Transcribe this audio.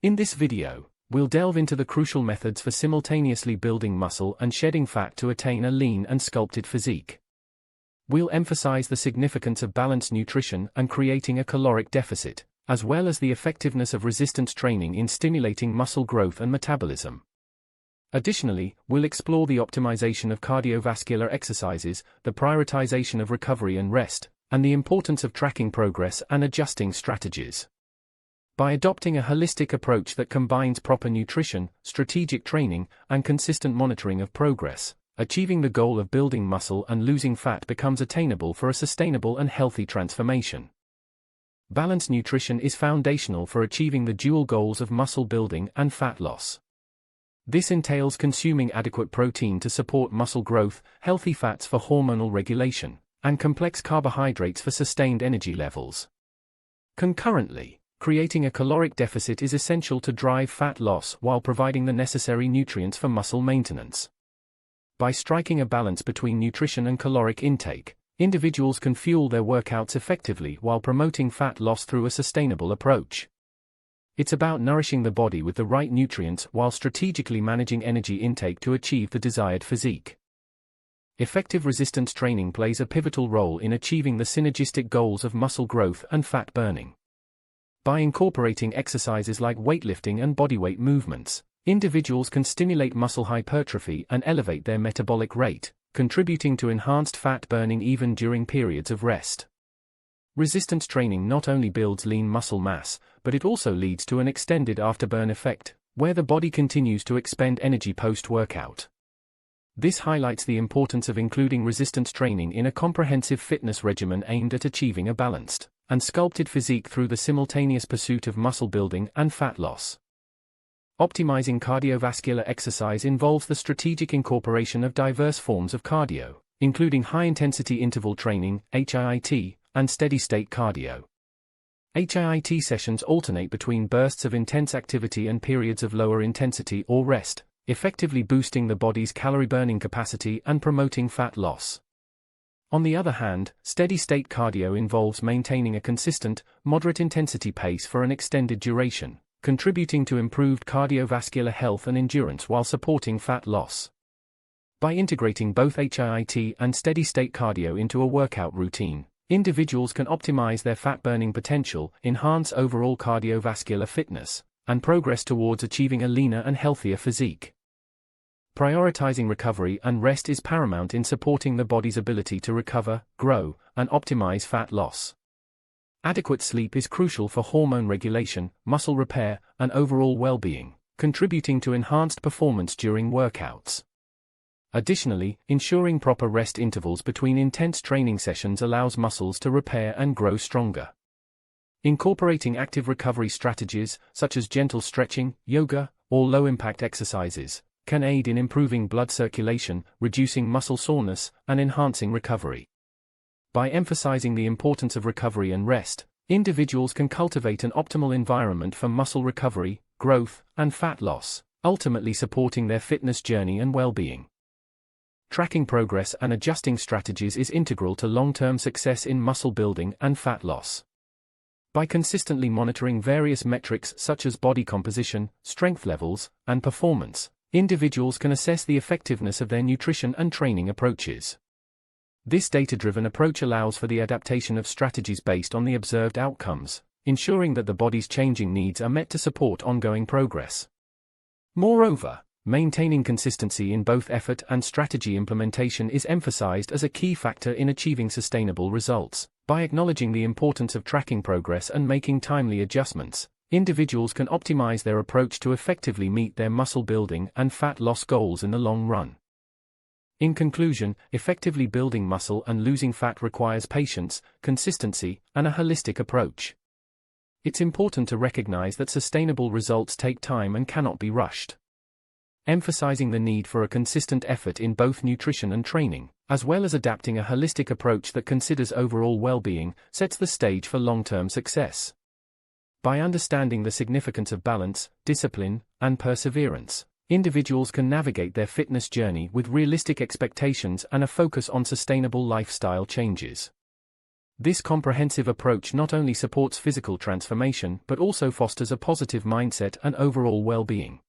In this video, we'll delve into the crucial methods for simultaneously building muscle and shedding fat to attain a lean and sculpted physique. We'll emphasize the significance of balanced nutrition and creating a caloric deficit, as well as the effectiveness of resistance training in stimulating muscle growth and metabolism. Additionally, we'll explore the optimization of cardiovascular exercises, the prioritization of recovery and rest, and the importance of tracking progress and adjusting strategies. By adopting a holistic approach that combines proper nutrition, strategic training, and consistent monitoring of progress, achieving the goal of building muscle and losing fat becomes attainable for a sustainable and healthy transformation. Balanced nutrition is foundational for achieving the dual goals of muscle building and fat loss. This entails consuming adequate protein to support muscle growth, healthy fats for hormonal regulation, and complex carbohydrates for sustained energy levels. Concurrently, creating a caloric deficit is essential to drive fat loss while providing the necessary nutrients for muscle maintenance. By striking a balance between nutrition and caloric intake, individuals can fuel their workouts effectively while promoting fat loss through a sustainable approach. It's about nourishing the body with the right nutrients while strategically managing energy intake to achieve the desired physique. Effective resistance training plays a pivotal role in achieving the synergistic goals of muscle growth and fat burning. By incorporating exercises like weightlifting and bodyweight movements, individuals can stimulate muscle hypertrophy and elevate their metabolic rate, contributing to enhanced fat burning even during periods of rest. Resistance training not only builds lean muscle mass, but it also leads to an extended afterburn effect, where the body continues to expend energy post-workout. This highlights the importance of including resistance training in a comprehensive fitness regimen aimed at achieving a balanced and sculpted physique through the simultaneous pursuit of muscle building and fat loss. Optimizing cardiovascular exercise involves the strategic incorporation of diverse forms of cardio, including high-intensity interval training, HIIT, and steady-state cardio. HIIT sessions alternate between bursts of intense activity and periods of lower intensity or rest, effectively boosting the body's calorie-burning capacity and promoting fat loss. On the other hand, steady-state cardio involves maintaining a consistent, moderate-intensity pace for an extended duration, contributing to improved cardiovascular health and endurance while supporting fat loss. By integrating both HIIT and steady-state cardio into a workout routine, individuals can optimize their fat-burning potential, enhance overall cardiovascular fitness, and progress towards achieving a leaner and healthier physique. Prioritizing recovery and rest is paramount in supporting the body's ability to recover, grow, and optimize fat loss. Adequate sleep is crucial for hormone regulation, muscle repair, and overall well-being, contributing to enhanced performance during workouts. Additionally, ensuring proper rest intervals between intense training sessions allows muscles to repair and grow stronger. Incorporating active recovery strategies, such as gentle stretching, yoga, or low-impact exercises, can aid in improving blood circulation, reducing muscle soreness, and enhancing recovery. By emphasizing the importance of recovery and rest, individuals can cultivate an optimal environment for muscle recovery, growth, and fat loss, ultimately supporting their fitness journey and well-being. Tracking progress and adjusting strategies is integral to long-term success in muscle building and fat loss. By consistently monitoring various metrics such as body composition, strength levels, and performance, individuals can assess the effectiveness of their nutrition and training approaches. This data-driven approach allows for the adaptation of strategies based on the observed outcomes, ensuring that the body's changing needs are met to support ongoing progress. Moreover, maintaining consistency in both effort and strategy implementation is emphasized as a key factor in achieving sustainable results. By acknowledging the importance of tracking progress and making timely adjustments, individuals can optimize their approach to effectively meet their muscle building and fat loss goals in the long run. In conclusion, effectively building muscle and losing fat requires patience, consistency, and a holistic approach. It's important to recognize that sustainable results take time and cannot be rushed. Emphasizing the need for a consistent effort in both nutrition and training, as well as adapting a holistic approach that considers overall well-being, sets the stage for long-term success. By understanding the significance of balance, discipline, and perseverance, individuals can navigate their fitness journey with realistic expectations and a focus on sustainable lifestyle changes. This comprehensive approach not only supports physical transformation but also fosters a positive mindset and overall well-being.